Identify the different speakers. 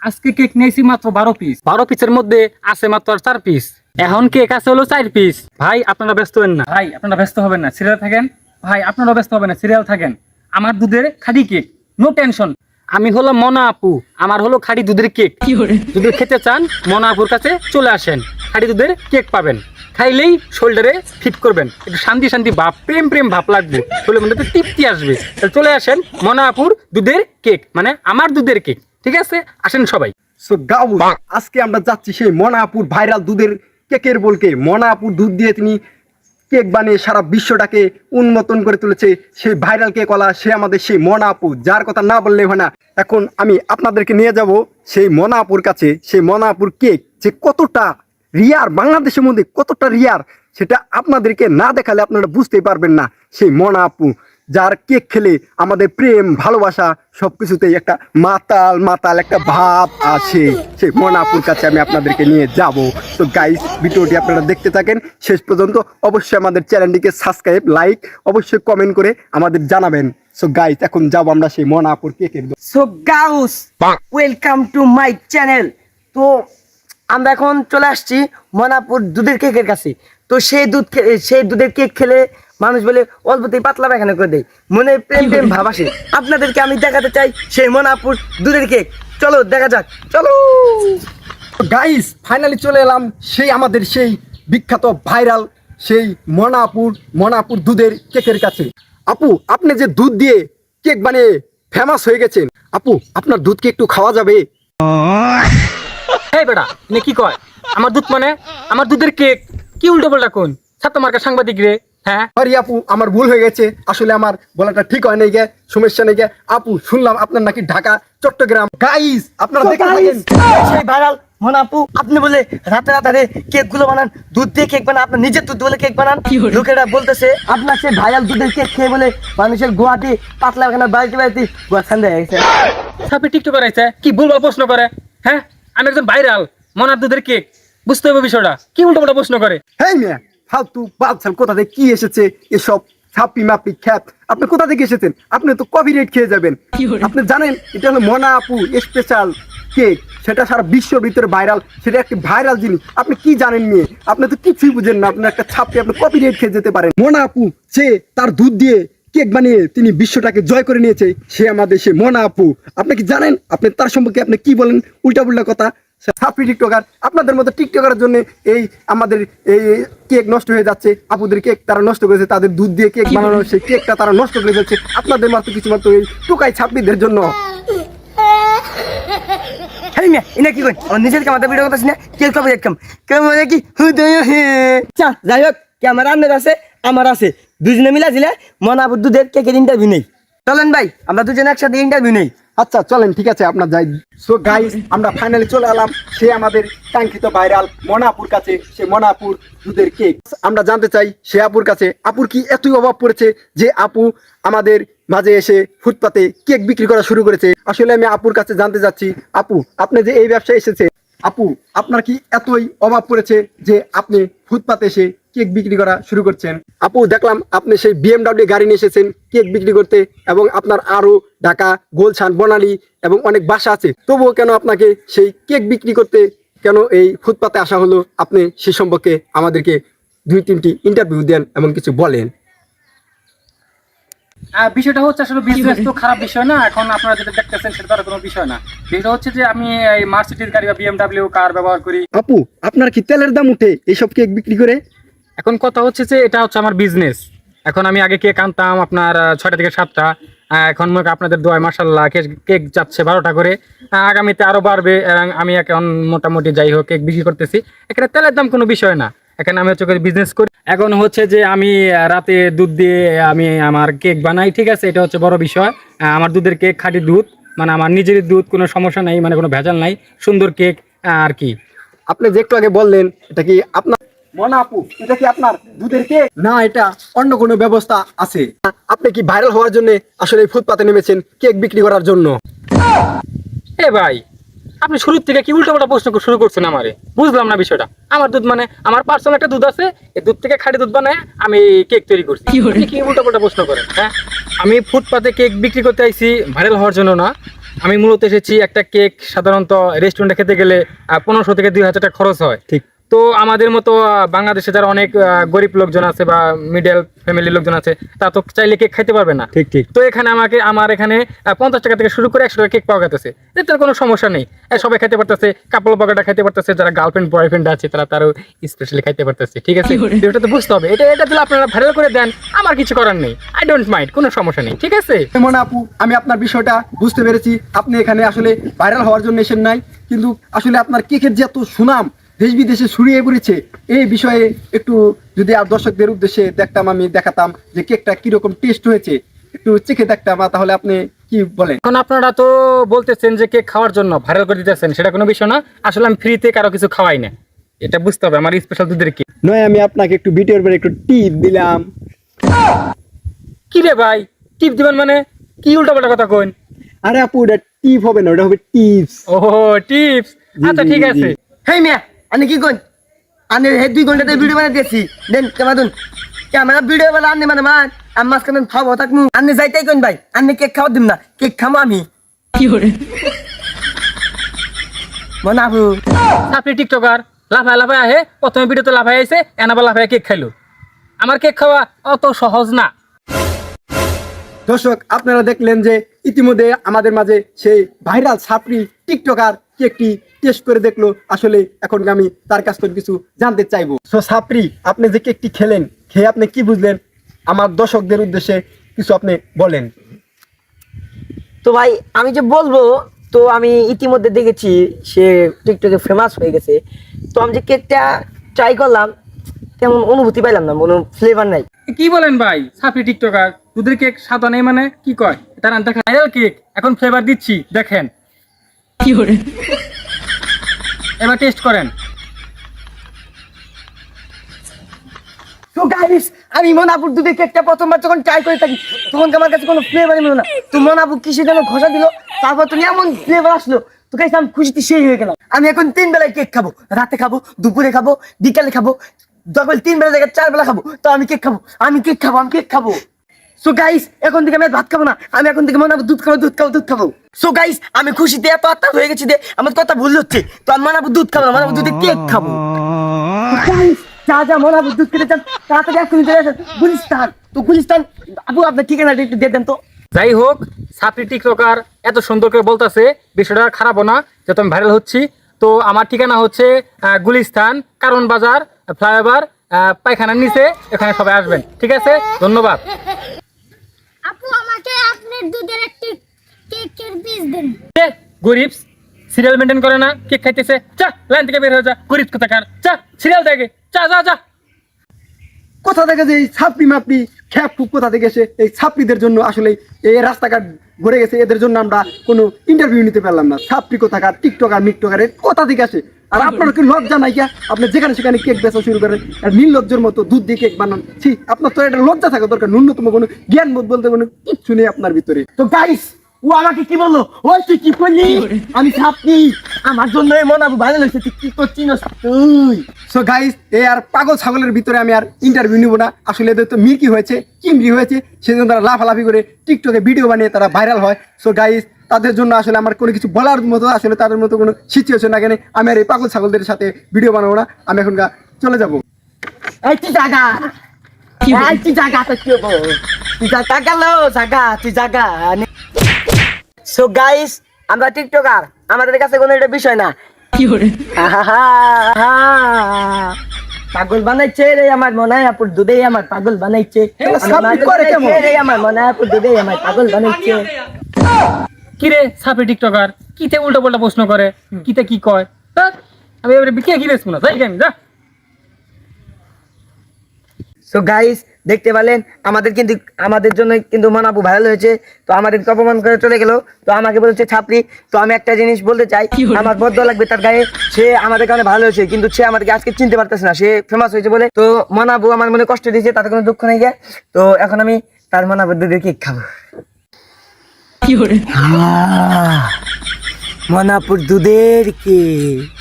Speaker 1: আজকে কেক নিয়েছি মাত্র 12 পিস। 12 পিসের মধ্যে আছে মাত্র 4 পিস। এখন কেক আছে হলো 4 পিস। ভাই আপনারা ব্যস্ত হবেন না, ভাই আপনারা ব্যস্ত হবেন না, সিরিয়াল থাকেন। ভাই আপনারা ব্যস্ত হবেন না, সিরিয়াল থাকেন। আমার দুধের খাঁটি কেক, নো টেনশন। আমি হলো মনা আপু, আমার হলো খাঁটি দুধের কেক। যদি খেতে চান মনা আপুর কাছে চলে আসেন, খাঁটি দুধের কেক পাবেন। খাইলেই শোল্ডারে ফিট করবেন, একটু শান্তি শান্তি ভাব, প্রেম প্রেম ভাব লাগবে, শরীরের মধ্যে তৃপ্তি আসবে। তাহলে চলে আসেন মনা আপুর দুধের কেক, মানে আমার দুধের কেক। ঠিক আছে, আসেন সবাই।
Speaker 2: সো গাউস, আজকে আমরা যাচ্ছি সেই মনা আপুর ভাইরাল দুধের কেকের বলকে। মনা আপুর দুধ দিয়ে তিনি কেক বানিয়ে সারা বিশ্বটাকে উন্মোচন করে তুলেছে। সেই ভাইরাল কেক ওয়ালা সে আমাদের সেই মনা আপু, যার কথা না বললে হয় না। এখন আমি আপনাদেরকে নিয়ে যাব সেই মনা আপুর কাছে। সেই মনা আপুর কেক যে কতটা রিয়ার, বাংলাদেশের মধ্যে কতটা রিয়ার, সেটা আপনাদেরকে না দেখালে আপনারা বুঝতেই পারবেন না। সেই মনা আপু, যার কেক খেলে আমাদের প্রেম ভালোবাসা সবকিছুতেই একটা মাতাল মাতাল একটা ভাব আসে। সেই মনা আপুর কাছে আমি আপনাদেরকে নিয়ে যাব। তো গাইস, ভিডিওটি আপনারা দেখতে থাকেন শেষ পর্যন্ত। অবশ্যই আমাদের চ্যানেলটিকে সাবস্ক্রাইব, লাইক, অবশ্যই কমেন্ট করে আমাদের জানাবেন। সো গাইস, এখন যাব আমরা সেই মনা আপুর কেকের।
Speaker 3: So guys, welcome to my channel. তো আমরা এখন চলে আসছি মনাপুর দুধের কেকের কাছে। তো সেই দুধের কেক খেলে মানুষ বলে অল্পতেই পাতলা পায়খানা করে দেয়, মনে প্রেম প্রেম ভাব আসে। আপনাদেরকে আমি দেখাতে চাই সেই মনাপুর দুধের কেক। চলো দেখা যাক, চলো
Speaker 2: গাইস, ফাইনালি চলে এলাম সেই আমাদের সেই বিখ্যাত ভাইরাল সেই মনা আপুর দুধের কেকের কাছে। আপু, আপনি যে দুধ দিয়ে কেক বানিয়ে ফেমাস হয়ে গেছেন, আপু আপনার দুধ কি একটু খাওয়া যাবে?
Speaker 1: এই বেটা নে কি কয়, আমার দুধ মানে আমার দুধের কেক? কি উল্টো পাল্টা কোন ছাত্র মার্কা সাংবাদিক রে? হ্যাঁ
Speaker 2: সরি আপু, আমার ভুল হয়ে গেছে। আসলে আমার বলাটা ঠিক হয় নাই গে, সমস্যা নেই গে। আপু, শুনলাম আপনার নাকি ঢাকা, চট্টগ্রাম। গাইস, আপনারা দেখে থাকেন
Speaker 3: সেই ভাইরাল মনাপু, আপনি বলে রাতে রাতে কেক গুলো বানান, দুধ দিয়ে কেক বানান, আপনার নিজের দুধ বলে কেক বানান। লোকেরা বলতেছে আপনার সেই ভাইরাল দুধের কেক খেয়ে বলে মানুষের গুয়াহাটি পাতলা পায়খানা বাড়িতে বাড়িতে গুয়া ঠান্ডা হয়ে গেছে।
Speaker 1: সাপে টিকটক করাইছে, কি ভুলভাল প্রশ্ন করে? হ্যাঁ, আমি একজন ভাইরাল মনার দুধের কেক, বুঝতে হবে বিষয়টা। কি উল্টো পাল্টা প্রশ্ন করে?
Speaker 2: হেই মিয়া, ফালতু বালছাল কোথা থেকে কি এসেছে এসব ছাপি মাপি খ্যাপ? আপনি কোথা থেকে এসেছেন? আপনি তো কপিরাইট খেয়ে যাবেন। আপনি জানেন এটা হলো মনা আপু স্পেশাল কেক, সেটা সারা বিশ্বের ভিতরে ভাইরাল, সেটা একটি ভাইরাল জিনিস। আপনি কি জানেন নিয়ে? আপনি তো কিছুই বুঝেন না। আপনার একটা ছাপি, আপনি কপিরাইট খেয়ে যেতে পারেন। মনা আপু সে তার দুধ দিয়ে কেক বানিয়ে তিনি বিশ্বটাকে জয় করে নিয়েছে। সে আমাদের সে মনা আপু। আপনি কি জানেন? আপনি তার সম্পর্কে আপনি কি বলেন উল্টা পুল্টা কথা? ছাপি টিকটকার, আপনাদের মতো টিকটকারের জন্য এই আমাদের এই কেক নষ্ট হয়ে যাচ্ছে। আপুদের কেক তারা নষ্ট করেছে, তাদের দুধ দিয়ে কেক বানানো সেই কেকটা তারা নষ্ট করে যাচ্ছে আপনাদের মাত্র কিছু মাত্র এই টুকাই ছাপিদের জন্য।
Speaker 3: হেই মিয়া, ইনা কি কই? আমার নিজের ক্যামেরা ভিডিও করতেছ না, কেক কবে দেখতাম ক্যামেরা কি হুদয় হে। আচ্ছা যাই হোক, ক্যামেরা আপনার আছে, আমার আছে, দুজনে মিলা দিলে মনাপুর দুধের কেকের ইন্টারভিউ নেই। চলেন ভাই, আমরা দুজনে একসাথে ইন্টারভিউ নেই।
Speaker 2: আচ্ছা চলেন, ঠিক আছে, আপনার যাই। সো গাইস, আমরা ফাইনালি চলে এলাম সে আমাদের কাঙ্ক্ষিত ভাইরাল মনাপুর কাছে, সে মনাপুর দুধের কেক। আমরা জানতে চাই সে আপুর কাছে, আপুর কি এতই অভাব পড়েছে যে আপু আমাদের মাঝে এসে ফুটপাতে কেক বিক্রি করা শুরু করেছে? আসলে আমি আপুর কাছে জানতে চাচ্ছি, আপু আপনি যে এই ব্যবসায় এসেছে, আপু আপনার কি এতই অভাব পড়েছে যে আপনি ফুটপাতে এসে কেক বিক্রি করা শুরু করছেন? আপু, দেখলাম আপনি সেই BMW গাড়ি নিয়ে এসেছেন কেক বিক্রি করতে, এবং আপনার আরো ঢাকা, গুলশান, বনানী এবং অনেক বাসা আছে, তবুও কেন আপনাকে সেই কেক বিক্রি করতে কেন এই ফুটপাতে আসা হলো? আপনি সে সম্পর্কে আমাদেরকে 2-3টি ইন্টারভিউ দেন এবং কিছু বলেন।
Speaker 1: বিষয়টা হচ্ছে আসলে বিজনেস তো খারাপ বিষয় না। এখন আপনারা যেটা দেখতেছেন সেটা তার কোনো বিষয় না। বিষয়টা হচ্ছে যে আমি এই মার্সিডিজ গাড়ি বা BMW কার ব্যবহার করি।
Speaker 2: আপু, আপনার কি তেলের দাম উঠে এইসব কেক বিক্রি করে?
Speaker 1: এখন কথা হচ্ছে যে এটা হচ্ছে আমার বিজনেস। এখন আমি আগে কেক আনতাম আপনার 6টা থেকে 7টা, এখন আপনাদের দোয়ায় মাশাআল্লাহ কেক যাচ্ছে 12টা করে। আগামীতে আরো বাড়বে। আমি এখন মোটামুটি যাই হোক কেক বিক্রি করতেছি। এখানে তেলের দাম কোনো বিষয় না, এখানে আমি হচ্ছে বিজনেস করি। এখন হচ্ছে যে আমি রাতে দুধ দিয়ে আমি আমার কেক বানাই, ঠিক আছে, এটা হচ্ছে বড় বিষয়। আমার দুধের কেক খাঁটি দুধ, মানে আমার নিজের দুধ, কোনো সমস্যা নাই, মানে কোনো ভেজাল নাই, সুন্দর কেক আর কি।
Speaker 2: আপনি যে একটু আগে বললেন এটা কি আপনার মনা আপু, এটা কি আপনার দুধের কেক না এটা অন্য কোনো ব্যবস্থা আছে? আপনি কি ভাইরাল হওয়ার জন্য আসলে ফুটপাতে নেমেছেন কেক বিক্রি করার জন্য?
Speaker 1: এ ভাই, আপনি শুরুর থেকে কি উল্টোপাল্টা প্রশ্ন শুরু করছেন আমারে? বুঝলাম না বিষয়টা। আমার দুধ মানে আমার পার্সোনাল একটা দুধ আছে, এই দুধ থেকে খাঁটি দুধ বানায় আমি কেক তৈরি করছি। আপনি কি উল্টোপাল্টা প্রশ্ন করেন? হ্যাঁ, আমি ফুটপাতে কেক বিক্রি করতে আইছি ভাইরাল হওয়ার জন্য না। আমি মূলত এসেছি একটা কেক সাধারণত রেস্টুরেন্টে খেতে গেলে 1500 থেকে 2000 টাকা খরচ হয়।
Speaker 2: ঠিক।
Speaker 1: তো আমাদের মতো বাংলাদেশে যারা অনেক গরিব লোকজন আছে বা মিডল ফ্যামিলির লোকজন আছে, তা তো চাইলে কেক খাইতে পারবে না।
Speaker 2: ঠিক ঠিক।
Speaker 1: তো এখানে আমার এখানে 50 টাকা থেকে শুরু করে 100 টাকা কেক পাওয়া গেছে, এতে কোনো সমস্যা নেই। সবাই খাইতে পারতেছে, কাপল বগাটা খাইতে পারতেছে, যারা গার্লফ্রেন্ড বয়ফ্রেন্ড আছে তারও স্পেশালি খাইতে পারতেছে। ঠিক আছে, এটা তো বুঝতে হবে। এটা যদি আপনারা ভাইরাল করে দেন, আমার কিছু করার নেই, আই ডোন্ট মাইন্ড, কোনো সমস্যা নেই। ঠিক আছে
Speaker 2: মনা আপু, আমি আপনার বিষয়টা বুঝতে পেরেছি। আপনি এখানে আসলে ভাইরাল হওয়ার জন্য এসেন নাই, কিন্তু আসলে আপনার কেকের যে এত সুনাম দেশ বিদেশে ছড়িয়ে পড়েছে, এই বিষয়ে একটু যদি আর দর্শকদের উদ্দেশ্যে আমি দেখাতাম যে কেকটা কিরকম টেস্ট হয়েছে, একটু চেখে দেখতাম, তাহলে আপনি কি বলেন?
Speaker 1: এখন আপনারা তো বলতেছেন যে কেক খাওয়ার জন্য ভাইরাল করে দিতেছেন, সেটা কোনো বিষয় না। আসলে আমি ফ্রিতে কারো কিছু খাওয়াই না, এটা বুঝতে হবে। আমার স্পেশাল দুধের কেক
Speaker 2: নয়, আমি আপনাকে একটু ভিডিওর পরে একটু টিপ দিলাম।
Speaker 1: কি রে ভাই, টিপ দিবেন মানে কি উল্টাপাল্টা কথা কইন?
Speaker 2: আরে আপু, ওটা টিপ হবে না, ওটা হবে টিপস।
Speaker 1: ও টিপস, আচ্ছা ঠিক আছে।
Speaker 3: হেই মিয়া, আনে কি কোন? আনে 2 ঘন্টাতে ভিডিও বানাই দিয়েছি। দেন ক্যামেরা ভিডিও বানা আনে মানে মান আমি মাঝখানে খাবো থাকমু। আনে যাইতেই কোন ভাই, আনে কেক খাওয়া দিম না, কেক খামো আমি। কি করে মনে আপু?
Speaker 1: আপনি টিকটকার, লাফায় লাফায় আহে, প্রথমে ভিডিওতে লাফায় আইছে, এনাবার লাফায় কেক খাইলো। আমার কেক খাওয়া অত সহজ না।
Speaker 2: দর্শক, আপনারা দেখলেন যে ইতিমধ্যে আমাদের মাঝে সেই ভাইরাল ছাপরি টিকটকার কেকটি টেস্ট করে দেখলো। আসলে এখন আমি তার কাছ থেকে কিছু জানতে চাইবো। সো ছাপরি, আপনি যে কেকটি খেলেন, খেয়ে আপনি কি বুঝলেন? আমার দর্শকদের উদ্দেশ্যে কিছু আপনি বলেন।
Speaker 3: তো ভাই আমি যে বলবো, তো আমি ইতিমধ্যে দেখেছি সে টিকটকে ফেমাস হয়ে গেছে। তো আমি যে কেকটা ট্রাই করলাম, তেমন অনুভূতি পাইলাম না, কোনো ফ্লেভার নাই।
Speaker 1: কি বলেন ভাই, ছাপরি টিকটকার দুধের কেক সাদা নেই মানে কি কয়? তার দেখা ভাইরাল কেক, এখন ফ্লেভার দিচ্ছি, দেখেন কি করে, এবার টেস্ট করেন।
Speaker 3: তো গাইস, আমি মনাপুর দুধের কেকটা প্রথমবার যখন ট্রাই করে থাকি, তখন আমার কাছে কোনো ফ্লেভারই মিলো না। তো মনাপুর কিসে যেন ঘষা দিল, তারপর তো এমন ফ্লেভার আসলো। তো গাইস, আমি খুশিতে সেই হয়ে গেলাম। আমি এখন 3 বেলায় কেক খাবো, রাতে খাবো, দুপুরে খাবো, বিকালে খাবো, যখন 3 বেলা জায়গায় 4 বেলা খাবো। তো আমি কেক খাবো, আমি কেক খাবো। সো গাইস, এখন থেকে আমি আর ভাত খাবো না, আমি এখন থেকে মনাপুর দুধ খাবো। সো গাইস, আমি খুশিতে এত আত্মা হয়ে গেছি যে আমার কথা ভুল হচ্ছে। তো আমি মনাপুর দুধ খাবো না, মনাপুর দুধে কেক খাবো। যা মনাপুর দুধ খেতে চান তাড়াতাড়ি এখনই চলে আসেন গুলিস্তান। তো গুলিস্তান আপু, আপনার ঠিকানাটা একটু দিয়ে দেন তো।
Speaker 1: যাই হোক, ছাপরি টিকটকার এত সুন্দর করে বলতেছে, বিষয়টা খারাপও না, যেহেতু আমি ভাইরাল হচ্ছি। তো আমার ঠিকানা হচ্ছে গুলিস্তান, কারণ বাজার, ফ্লাইওভার, পায়খানার নিচে। এখানে সবাই আসবেন, ঠিক আছে? ধন্যবাদ।
Speaker 4: আপু, আমাকে আপনার দুধের একটি কেকের পিস দিন।
Speaker 1: গরিব, সিরিয়াল মেনটেন করে না, কেক খাইতেছে, চা লাইন থেকে বের হয়ে যা, গরিব কোথাকার, চা সিরিয়াল থেকে, চা যা যা।
Speaker 2: কোথা থেকে যে এই ছাপড়ি মাপড়ি খ্যাপ খুব কোথা থেকে এসে এই ছাপড়িদের জন্য আসলে এই রাস্তাঘাট ভরে গেছে, এদের জন্য আমরা কোনো ইন্টারভিউ নিতে পারলাম না। ছাপড়ি কোথাকার, টিকটকার মিকটকার কোথা থেকে আসে? আর আপনার কি লজ্জা নাই? আপনি যেখানে সেখানে কেক বেচা শুরু করেন, আর নির্লজ্জের মতো দুধ দিয়ে কেক বানান। ছি, আপনার তো এটা লজ্জা থাকা দরকার, ন্যূনতম কোনো জ্ঞান বোধ বলতে কোনো কিচ্ছু নেই আপনার ভিতরে।
Speaker 3: তো গাইস, ও আমাকে কি বললো? ওই তুই কি করলি? আমি ছাপনি, আমার জন্য মনাপু ভালো লাগছে, তুই কি করছিস তুই?
Speaker 2: সো গাইস, এই আর পাগল ছাগলের ভিতরে আমি আর ইন্টারভিউ নিব না। আসলে এদের তো মির্কি হয়েছে, চিমড়ি হয়েছে, সেজন্য তারা লাফালাফি করে টিকটকে ভিডিও বানিয়ে তারা ভাইরাল হয়। সো গাইস, তাদের জন্য আসলে আমার কোনো কিছু বলার মতো, আসলে তাদের মতো কোনো সিচুয়েশন না। কেন আমি আর এই পাগল ছাগলদের সাথে ভিডিও বানাবো না, আমি এখন চলে যাবো।
Speaker 3: এই তুই জাগা, তুই জাগা, তো কি হবো? তুই জাগা। সো গাইস, আমরা টিকটকার, আমাদের কাছে কোনো এটা বিষয় না। কি করে পাগল বানাইছে রে আমার মনাপুর দুধে, আমার পাগল বানাইছে আমার মনাপুর দুধে, আমার পাগল বানাইছে।
Speaker 1: কিরে ছাপরি টিকটকার, কিতে উল্টো পাল্টা প্রশ্ন করে, কিতে কি কয়? আমি এবারে কে কি বেসবো না, যাই আমি যা।
Speaker 3: সো গাইস, দেখতে পেলেন আমাদের জন্য কিন্তু মনাপু ভাইরাল হয়েছে। তো আমাদেরকে অপমান করে চলে গেল, তো আমাকে বলছে ছাপরি। তো আমি একটা জিনিস বলতে চাই, আমার বদ্ধ লাগবে তার গায়ে। সে আমাদের কারণে ভালো হয়েছে, কিন্তু সে আমাদেরকে আজকে চিনতে পারতেছে না, সে ফেমাস হয়েছে বলে। তো মনাপু আমার মনে কষ্ট দিয়েছে, তাতে কোনো দুঃখ নেই। তো এখন আমি তার মনাপুর দুধের কেক খাবো। মনাপুর দুধের কেক।